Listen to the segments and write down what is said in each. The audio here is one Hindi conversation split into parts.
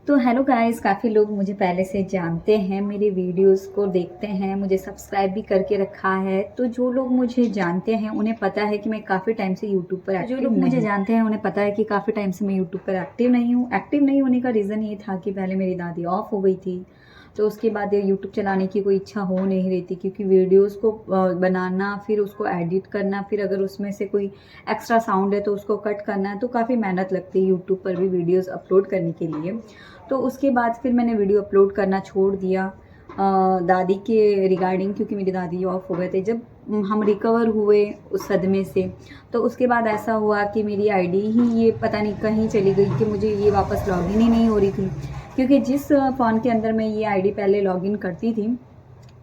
तो हेलो गाइस, काफ़ी लोग मुझे पहले से जानते हैं, मेरी वीडियोस को देखते हैं, मुझे सब्सक्राइब भी करके रखा है। तो जो लोग मुझे जानते हैं उन्हें पता है कि मैं काफ़ी टाइम से यूट्यूब पर एक्टिव नहीं हूँ। जो लोग मुझे जानते हैं उन्हें पता है कि काफ़ी टाइम से मैं यूट्यूब पर एक्टिव नहीं हूँ। एक्टिव नहीं होने का रीज़न ये था कि पहले मेरी दादी ऑफ हो गई थी, तो उसके बाद यूट्यूब चलाने की कोई इच्छा हो नहीं रही थी, क्योंकि वीडियोस को बनाना, फिर उसको एडिट करना, फिर अगर उसमें से कोई एक्स्ट्रा साउंड है तो उसको कट करना है, तो काफ़ी मेहनत लगती है यूट्यूब पर भी वीडियोस अपलोड करने के लिए। तो उसके बाद फिर मैंने वीडियो अपलोड करना छोड़ दिया दादी के रिगार्डिंग, क्योंकि मेरी दादी ऑफ हो गए थे। जब हम रिकवर हुए उस सदमे से, तो उसके बाद ऐसा हुआ कि मेरी आईडी ही ये पता नहीं कहीं चली गई कि मुझे ये वापस लॉगिन ही नहीं हो रही थी, क्योंकि जिस फ़ोन के अंदर मैं ये आईडी पहले लॉगिन करती थी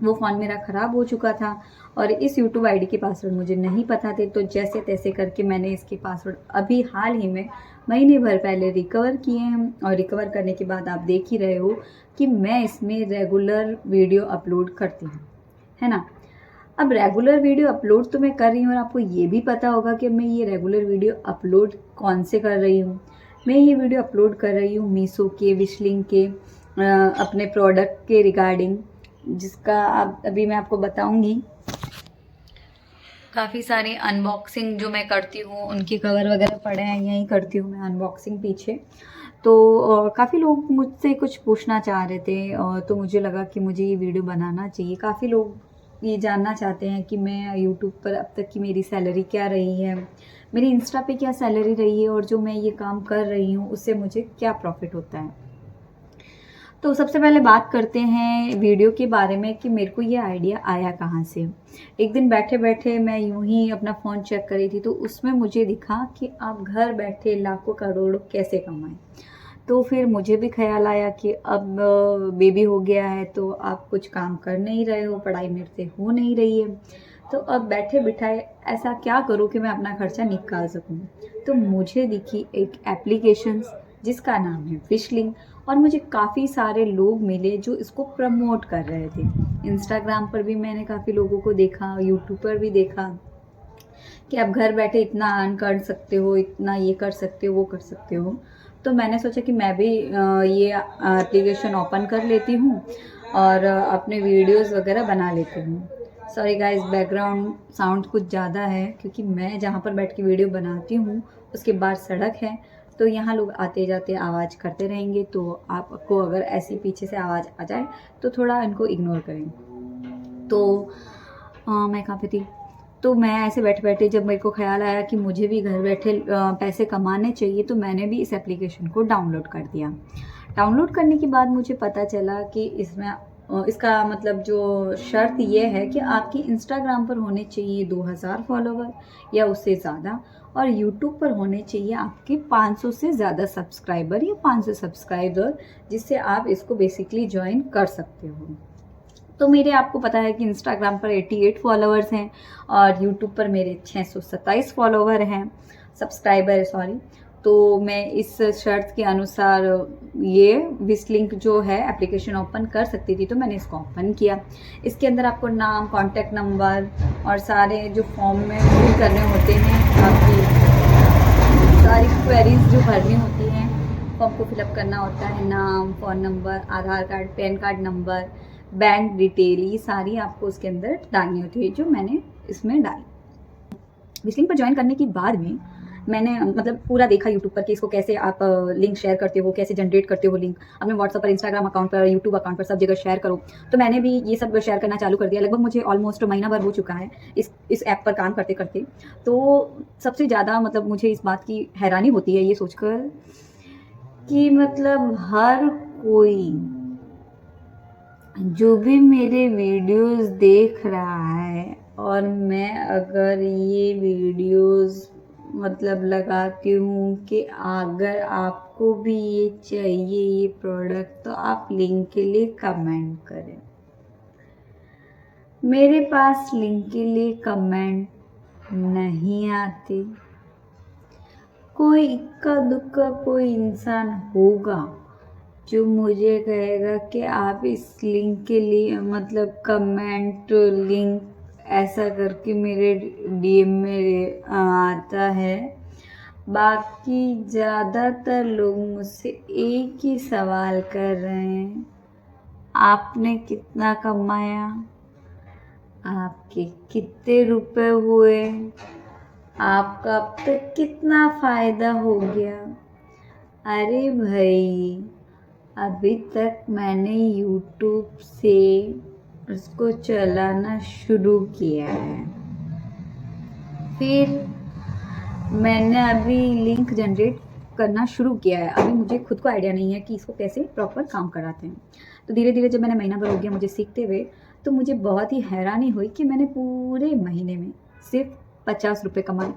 वो फ़ोन मेरा ख़राब हो चुका था और इस यूट्यूब आईडी के पासवर्ड मुझे नहीं पता थे। तो जैसे तैसे करके मैंने इसके पासवर्ड अभी हाल ही में महीने भर पहले रिकवर किए हैं, और रिकवर करने के बाद आप देख ही रहे हो कि मैं इसमें रेगुलर वीडियो अपलोड करती हूँ, है ना। अब रेगुलर वीडियो अपलोड तो मैं कर रही हूँ, और आपको ये भी पता होगा कि मैं ये रेगुलर वीडियो अपलोड कौन से कर रही हूँ। मैं ये वीडियो अपलोड कर रही हूँ मीशो के, विशलिंक के, अपने प्रोडक्ट के रिगार्डिंग, जिसका अब अभी मैं आपको बताऊंगी। काफ़ी सारी अनबॉक्सिंग जो मैं करती हूँ, उनके कवर वगैरह पड़े हैं, यहीं करती हूँ मैं अनबॉक्सिंग पीछे। तो काफ़ी लोग मुझसे कुछ पूछना चाह रहे थे, और तो मुझे लगा कि मुझे ये वीडियो बनाना चाहिए। काफ़ी लोग ये जानना चाहते हैं कि मैं यूट्यूब पर अब तक की मेरी सैलरी क्या रही है, मेरी इंस्टा पे क्या सैलरी रही है, और जो मैं ये काम कर रही हूँ उससे मुझे क्या प्रॉफिट होता है। तो सबसे पहले बात करते हैं वीडियो के बारे में कि मेरे को ये आइडिया आया कहाँ से। एक दिन बैठे बैठे मैं यूं ही अपना फ़ोन चेक कर रही थी, तो उसमें मुझे दिखा कि आप घर बैठे लाखों करोड़ों कैसे कमाएं। तो फिर मुझे भी ख्याल आया कि अब बेबी हो गया है, तो आप कुछ काम कर नहीं रहे हो, पढ़ाई मेरे से हो नहीं रही है, तो अब बैठे बिठाए ऐसा क्या करूँ कि मैं अपना खर्चा निकाल सकूँ। तो मुझे दिखी एक एप्लीकेशंस जिसका नाम है फिशलिंग, और मुझे काफ़ी सारे लोग मिले जो इसको प्रमोट कर रहे थे। इंस्टाग्राम पर भी मैंने काफ़ी लोगों को देखा, यूट्यूब पर भी देखा कि आप घर बैठे इतना अर्न कर सकते हो, इतना ये कर सकते हो, वो कर सकते हो। तो मैंने सोचा कि मैं भी ये एप्लीकेशन ओपन कर लेती हूँ और अपने वीडियोस वगैरह बना लेती हूँ। सॉरी गाइस, बैकग्राउंड साउंड कुछ ज़्यादा है, क्योंकि मैं जहाँ पर बैठ के वीडियो बनाती हूँ उसके बाहर सड़क है, तो यहाँ लोग आते जाते आवाज़ करते रहेंगे। तो आपको अगर ऐसी पीछे से आवाज़ आ जाए तो थोड़ा इनको इग्नोर करें। तो मैं कहाँ पे थी। तो मैं ऐसे बैठे-बैठे जब मेरे को ख़्याल आया कि मुझे भी घर बैठे पैसे कमाने चाहिए, तो मैंने भी इस एप्लीकेशन को डाउनलोड कर दिया। डाउनलोड करने के बाद मुझे पता चला कि इसमें इसका मतलब जो शर्त ये है कि आपकी इंस्टाग्राम पर होने चाहिए 2000 फॉलोवर या उससे ज़्यादा, और यूट्यूब पर होने चाहिए आपके 500 से ज़्यादा सब्सक्राइबर या 500 सब्सक्राइबर, जिससे आप इसको बेसिकली जॉइन कर सकते हो। तो मेरे, आपको पता है कि इंस्टाग्राम पर 88 फॉलोअर्स हैं और यूट्यूब पर मेरे 627 फॉलोवर हैं, सब्सक्राइबर सॉरी। तो मैं इस शर्त के अनुसार ये विशलिंक जो है एप्लीकेशन ओपन कर सकती थी, तो मैंने इसको ओपन किया। इसके अंदर आपको नाम, कॉन्टैक्ट नंबर और सारे जो फॉर्म में फिल करने होते हैं, आपकी सारी क्वेरीज जो भरनी होती हैं, फॉर्म को फिलअप करना होता है, नाम, phone number, Aadhaar card, PAN card number, bank detail, ये सारी आपको उसके अंदर डालनी होती है, जो मैंने इसमें डाली। विशलिंक पर ज्वाइन करने के बाद में मैंने मतलब पूरा देखा यूट्यूब पर कि इसको कैसे आप लिंक शेयर करते हो, कैसे जनरेट करते हो लिंक अपने व्हाट्सएप पर, इंस्टाग्राम अकाउंट पर, यूट्यूब अकाउंट पर, सब जगह शेयर करो। तो मैंने भी ये सब शेयर करना चालू कर दिया। लगभग मुझे ऑलमोस्ट महीना भर हो चुका है इस ऐप पर काम करते करते। तो सबसे ज़्यादा मतलब मुझे इस बात की हैरानी होती है ये सोचकर कि मतलब हर कोई जो भी मेरे वीडियोस देख रहा है, और मैं अगर ये वीडियोस मतलब लगाती हूँ कि अगर आपको भी ये चाहिए ये प्रोडक्ट, तो आप लिंक के लिए कमेंट करें। मेरे पास लिंक के लिए कमेंट नहीं आते। कोई इक्का दुक्का कोई इंसान होगा जो मुझे कहेगा कि आप इस लिंक के लिए मतलब कमेंट लिंक ऐसा करके मेरे डीएम में आता है, बाकी ज़्यादातर लोग मुझसे एक ही सवाल कर रहे हैं, आपने कितना कमाया, आपके कितने रुपए हुए, आपका अब तक कितना फ़ायदा हो गया। अरे भाई, अभी तक मैंने यूट्यूब से उसको चलाना शुरू किया है, फिर मैंने अभी लिंक जनरेट करना शुरू किया है। अभी मुझे खुद को आइडिया नहीं है कि इसको कैसे प्रॉपर काम कराते हैं। तो धीरे धीरे जब मैंने महीना भर हो गया मुझे सीखते हुए, तो मुझे बहुत ही हैरानी हुई कि मैंने पूरे महीने में सिर्फ 50 रुपये कमाए।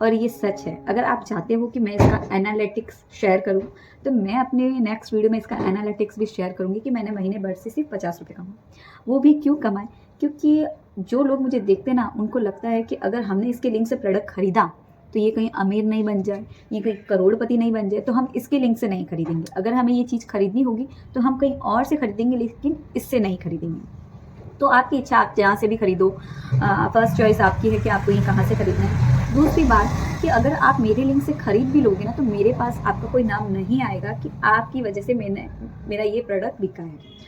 और ये सच है। अगर आप चाहते हो कि मैं इसका एनालिटिक्स शेयर करूं, तो मैं अपने नेक्स्ट वीडियो में इसका एनालिटिक्स भी शेयर करूंगी कि मैंने महीने भर से सिर्फ 50 रुपये कमाए। वो भी क्यों कमाए? क्योंकि जो लोग मुझे देखते ना, उनको लगता है कि अगर हमने इसके लिंक से प्रोडक्ट खरीदा तो ये कहीं अमीर नहीं बन जाए, ये कहीं करोड़पति नहीं बन जाए, तो हम इसके लिंक से नहीं खरीदेंगे। अगर हमें ये चीज़ खरीदनी होगी तो हम कहीं और से खरीदेंगे, लेकिन इससे नहीं खरीदेंगे। तो आपकी इच्छा, आप जहाँ से भी खरीदो, फर्स्ट चॉइस आपकी है कि आपको ये कहाँ से खरीदना है। दूसरी बात कि अगर आप मेरे लिंक से खरीद भी लोगे ना, तो मेरे पास आपका कोई नाम नहीं आएगा कि आपकी वजह से मेरा ये प्रोडक्ट बिका है।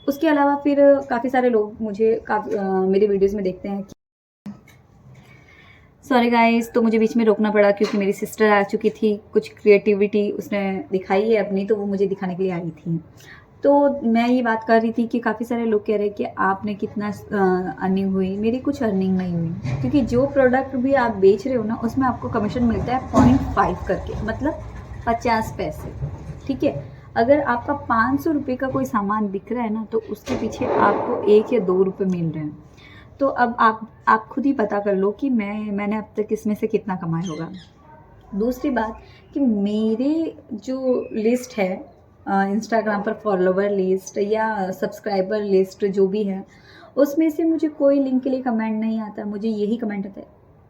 उसके अलावा फिर काफ़ी सारे लोग मुझे मेरे वीडियोज़ में देखते हैं। सॉरी गाइस, तो मुझे बीच में रोकना पड़ा क्योंकि मेरी सिस्टर आ चुकी थी, कुछ क्रिएटिविटी उसने दिखाई है अपनी, तो वो मुझे दिखाने के लिए आई थी। तो मैं ये बात कर रही थी कि काफ़ी सारे लोग कह रहे हैं कि आपने कितना अर्निंग हुई। मेरी कुछ अर्निंग नहीं हुई, क्योंकि जो प्रोडक्ट भी आप बेच रहे हो ना, उसमें आपको कमीशन मिलता है 0.5 करके, मतलब 50 पैसे। ठीक है, अगर आपका 500 रुपये का कोई सामान बिक रहा है ना, तो उसके पीछे आपको 1 या 2 रुपये मिल रहे हैं। तो अब आप खुद ही पता कर लो कि मैंने अब तक इसमें से कितना कमाया होगा। दूसरी बात कि मेरे जो लिस्ट है इंस्टाग्राम पर, फॉलोवर लिस्ट या सब्सक्राइबर लिस्ट जो भी है, उसमें से मुझे कोई लिंक के लिए कमेंट नहीं आता। मुझे यही कमेंट आता है,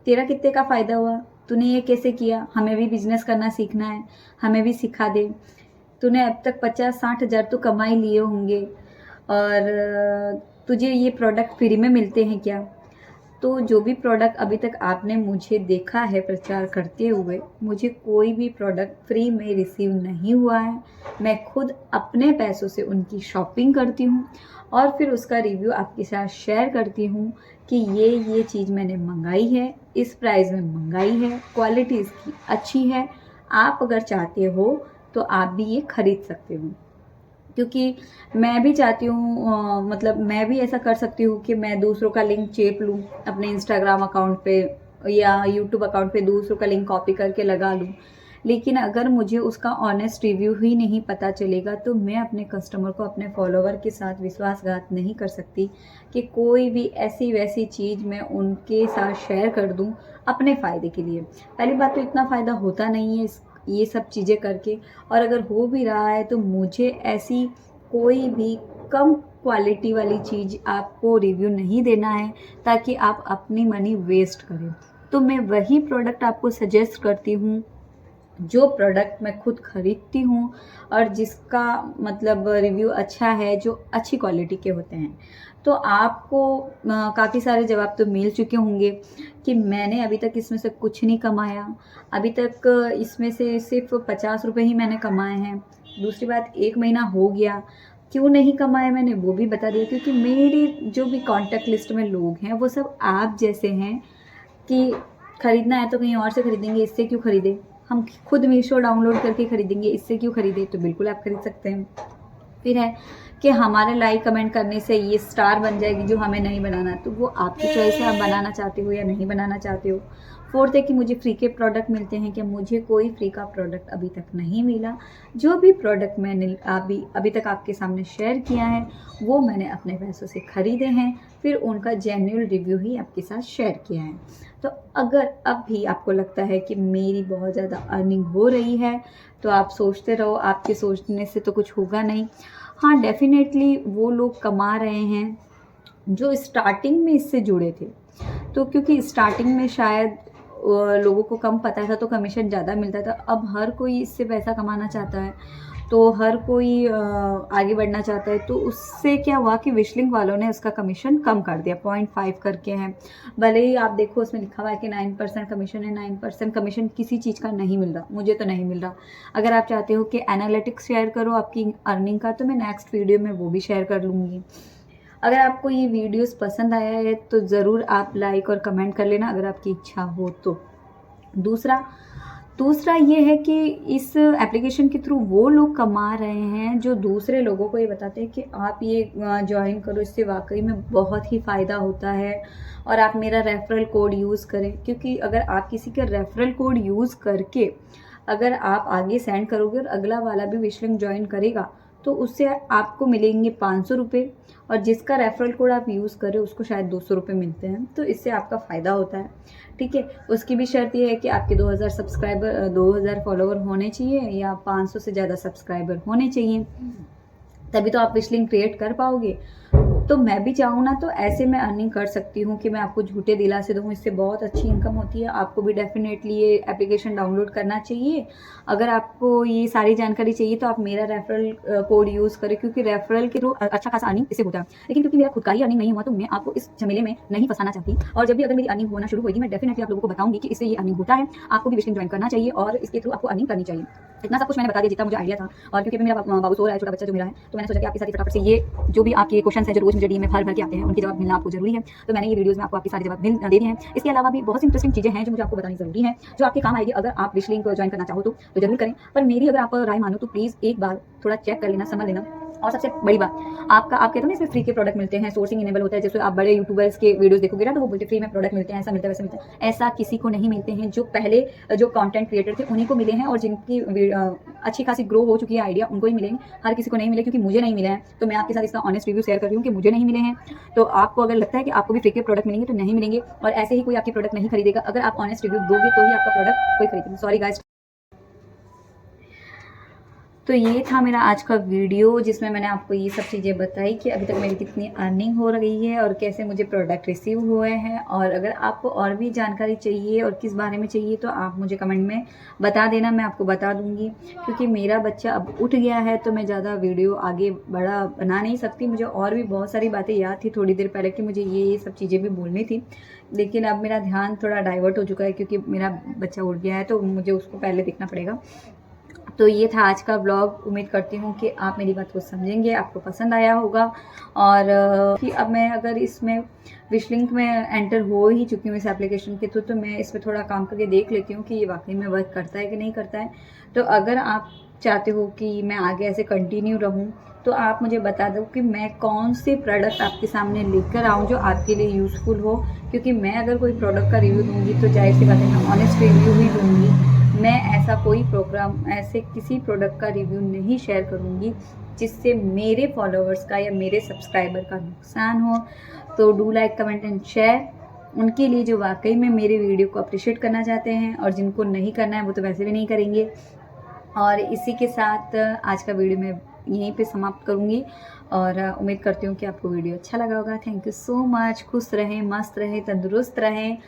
तेरा कितने का फ़ायदा हुआ, तूने ये कैसे किया, हमें भी बिजनेस करना सीखना है, हमें भी सिखा दे, तूने अब तक 50-60 हज़ार तो कमा ही लिए होंगे, और तुझे ये प्रोडक्ट फ्री में मिलते हैं क्या? तो जो भी प्रोडक्ट अभी तक आपने मुझे देखा है प्रचार करते हुए, मुझे कोई भी प्रोडक्ट फ्री में रिसीव नहीं हुआ है। मैं खुद अपने पैसों से उनकी शॉपिंग करती हूँ और फिर उसका रिव्यू आपके साथ शेयर करती हूँ कि ये चीज़ मैंने मंगाई है, इस प्राइस में मंगाई है, क्वालिटी इसकी अच्छी है। आप अगर चाहते हो तो आप भी ये खरीद सकते हो, क्योंकि मैं भी चाहती हूँ, मतलब मैं भी ऐसा कर सकती हूँ कि मैं दूसरों का लिंक चेप लूँ अपने इंस्टाग्राम अकाउंट पे या यूट्यूब अकाउंट पे, दूसरों का लिंक कॉपी करके लगा लूँ। लेकिन अगर मुझे उसका ऑनेस्ट रिव्यू ही नहीं पता चलेगा, तो मैं अपने कस्टमर को, अपने फॉलोवर के साथ विश्वासघात नहीं कर सकती कि कोई भी ऐसी वैसी चीज़ मैं उनके साथ शेयर कर दूँ अपने फ़ायदे के लिए। पहली बात तो इतना फ़ायदा होता नहीं है ये सब चीज़ें करके, और अगर हो भी रहा है तो मुझे ऐसी कोई भी कम क्वालिटी वाली चीज़ आपको रिव्यू नहीं देना है ताकि आप अपनी मनी वेस्ट करें। तो मैं वही प्रोडक्ट आपको सजेस्ट करती हूँ जो प्रोडक्ट मैं खुद खरीदती हूँ और जिसका मतलब रिव्यू अच्छा है, जो अच्छी क्वालिटी के होते हैं। तो आपको काफ़ी सारे जवाब तो मिल चुके होंगे कि मैंने अभी तक इसमें से कुछ नहीं कमाया, अभी तक इसमें से सिर्फ 50 रुपये ही मैंने कमाए हैं। दूसरी बात, 1 महीना हो गया, क्यों नहीं कमाए मैंने वो भी बता दिया, क्योंकि मेरी जो भी कॉन्टैक्ट लिस्ट में लोग हैं वो सब आप जैसे हैं कि ख़रीदना है तो कहीं और से खरीदेंगे, इससे क्यों खरीदें, हम खुद मीशो डाउनलोड करके खरीदेंगे, इससे क्यों खरीदें। तो बिल्कुल आप खरीद सकते हैं। फिर है कि हमारे लाइक कमेंट करने से ये स्टार बन जाएगी जो हमें नहीं बनाना, तो वो आपकी चॉइस है, आप बनाना चाहते हो या नहीं बनाना चाहते हो। फोर्थ है कि मुझे फ्री के प्रोडक्ट मिलते हैं क्या? मुझे कोई फ्री का प्रोडक्ट अभी तक नहीं मिला। जो भी प्रोडक्ट मैंने अभी तक आपके सामने शेयर किया है वो मैंने अपने पैसों से ख़रीदे हैं, फिर उनका जेन्युइन रिव्यू ही आपके साथ शेयर किया है। तो अगर अब भी आपको लगता है कि मेरी बहुत ज़्यादा अर्निंग हो रही है, तो आप सोचते रहो, आपके सोचने से तो कुछ होगा नहीं। हाँ, डेफिनेटली वो लोग कमा रहे हैं जो स्टार्टिंग में इससे जुड़े थे। तो क्योंकि स्टार्टिंग में शायद लोगों को कम पता था तो कमीशन ज़्यादा मिलता था, अब हर कोई इससे पैसा कमाना चाहता है, तो हर कोई आगे बढ़ना चाहता है। तो उससे क्या हुआ कि विशलिंक वालों ने उसका कमीशन कम कर दिया, 0.5 करके है। भले ही आप देखो उसमें लिखा हुआ है कि 9% कमीशन है, 9% कमीशन किसी चीज़ का नहीं मिल रहा, मुझे तो नहीं मिल रहा। अगर आप चाहते हो कि एनालिटिक्स शेयर करो आपकी अर्निंग का, तो मैं नेक्स्ट वीडियो में वो भी शेयर कर लूँगी। अगर आपको ये वीडियोस पसंद आया है तो ज़रूर आप लाइक और कमेंट कर लेना अगर आपकी इच्छा हो तो। दूसरा ये है कि इस एप्लीकेशन के थ्रू वो लोग कमा रहे हैं जो दूसरे लोगों को ये बताते हैं कि आप ये ज्वाइन करो, इससे वाकई में बहुत ही फ़ायदा होता है और आप मेरा रेफरल कोड यूज़ करें। क्योंकि अगर आप किसी का रेफरल कोड यूज़ करके अगर आप आगे सेंड करोगे और अगला वाला भी विशलिंक ज्वाइन करेगा तो उससे आपको मिलेंगे 500 रुपये, और जिसका रेफरल कोड आप यूज़ करें उसको शायद 200 रुपये मिलते हैं। तो इससे आपका फ़ायदा होता है, ठीक है। उसकी भी शर्त ये है कि आपके 2000 फॉलोवर होने चाहिए या 500 से ज़्यादा सब्सक्राइबर होने चाहिए, तभी तो आप विशलिंक क्रिएट कर पाओगे। तो मैं भी चाहूँ ना तो ऐसे मैं अर्निंग कर सकती हूँ कि मैं आपको झूठे दिलासे दूँ, इससे बहुत अच्छी इनकम होती है। आपको भी डेफिनेटली ये एप्लीकेशन डाउनलोड करना चाहिए। अगर आपको ये सारी जानकारी चाहिए तो आप मेरा रेफरल कोड यूज़ करें, क्योंकि रेफरल के थ्रू अच्छा खासा अर्निंग इससे होता है। लेकिन क्योंकि मेरा खुद का ही अर्निंग नहीं हुआ तो मैं आपको इस झमेले में नहीं फंसाना चाहती, और जब भी अगर मेरी अर्निंग होना शुरू होगी मैं डेफिनेटली आप लोगों को बताऊंगी कि इससे ये अर्निंग होता है। आपको भी विशलिंक ज्वाइन करना चाहिए और इसके थ्रू आपको अर्निंग करनी चाहिए। इतना सब कुछ मैंने बता दिया जितना मुझे आइडिया था। और क्योंकि मेरा बाबू सो रहा है, छोटा बच्चा जो मेरा है, तो मैंने सोचा कि आपके साथ फटाफट से ये जो भी आपके क्वेश्चन है जो रोज मुझे डीएम में भर के आते हैं उनके जवाब मिलना आपको जरूरी है। तो मैंने ये वीडियोस में आपको आपके सारे जवाब दे दिए हैं। इसके अलावा भी बहुत सी इंटरेस्टिंग चीजें हैं जो मुझे आपको बतानी जरूरी है, जो आपके काम आएगी। अगर आप विशलिंक ज्वाइन करना चाहो तो जरूर करें, पर मेरी अगर आप राय मानो तो प्लीज़ एक बार थोड़ा चेक कर लेना, समझ लेना। और सबसे बड़ी बात, आप कहते हो ना इसमें फ्री के प्रोडक्ट मिलते हैं, सोर्सिंग इनेबल होता है। जैसे आप बड़े यूट्यूबर्स के वीडियोस देखोगे ना तो वो बोलते फ्री में प्रोडक्ट मिलते हैं, ऐसा मिलता है वैसा मिलता है। ऐसा किसी को नहीं मिलते हैं। जो पहले जो कंटेंट क्रिएटर थे उन्हीं को मिले हैं, और जिनकी अच्छी खासी ग्रो हो चुकी है आइडिया उनको ही मिले हैं, हर किसी को नहीं मिले। क्योंकि मुझे नहीं मिले हैं तो मैं आपके साथ इसका ऑनेस्ट रिव्यू शेयर कर रही हूँ कि मुझे नहीं मिले हैं। तो आपको अगर लगता है कि आपको भी फ्री के प्रोडक्ट मिलेंगे तो नहीं मिलेंगे, और ऐसे ही कोई आपकी प्रोडक्ट नहीं खरीदेगा। अगर आप ऑनेस्ट रिव्यू दोगे तो ही आपका प्रोडक्ट कोई खरीदेगा। Sorry guys. तो ये था मेरा आज का वीडियो जिसमें मैंने आपको ये सब चीज़ें बताई कि अभी तक मेरी कितनी अर्निंग हो रही है और कैसे मुझे प्रोडक्ट रिसीव हुए हैं। और अगर आपको और भी जानकारी चाहिए और किस बारे में चाहिए तो आप मुझे कमेंट में बता देना, मैं आपको बता दूंगी। क्योंकि मेरा बच्चा अब उठ गया है तो मैं ज़्यादा वीडियो आगे बड़ा बना नहीं सकती। मुझे और भी बहुत सारी बातें याद थी थोड़ी देर पहले कि मुझे ये सब चीज़ें भी बोलनी थी, लेकिन अब मेरा ध्यान थोड़ा डाइवर्ट हो चुका है क्योंकि मेरा बच्चा उठ गया है तो मुझे उसको पहले देखना पड़ेगा। तो ये था आज का ब्लॉग। उम्मीद करती हूँ कि आप मेरी बात को समझेंगे, आपको पसंद आया होगा। और कि अब मैं अगर इसमें विशलिंक में एंटर हो ही चुकी हूँ इस एप्लीकेशन के तो मैं इस पर थोड़ा काम करके देख लेती हूँ कि ये वाकई में वर्क करता है कि नहीं करता है। तो अगर आप चाहते हो कि मैं आगे ऐसे कंटिन्यू रहूँ तो आप मुझे बता दो कि मैं कौन से प्रोडक्ट आपके सामने लेकर आऊँ जो आपके लिए यूज़फुल हो। क्योंकि मैं अगर कोई प्रोडक्ट का रिव्यू दूँगी तो जाहिर सी बात है मैं ऑनेस्ट रिव्यू ही दूँगी। मैं ऐसा कोई प्रोग्राम ऐसे किसी प्रोडक्ट का रिव्यू नहीं शेयर करूँगी जिससे मेरे फॉलोअर्स का या मेरे सब्सक्राइबर का नुकसान हो। तो do like comment and share उनके लिए जो वाकई में मेरे वीडियो को अप्रिशिएट करना चाहते हैं, और जिनको नहीं करना है वो तो वैसे भी नहीं करेंगे। और इसी के साथ आज का वीडियो मैं यहीं पे समाप्त करूँगी और उम्मीद करती हूँ कि आपको वीडियो अच्छा लगा होगा। Thank you so much. खुश रहें, मस्त रहें, तंदुरुस्त रहें।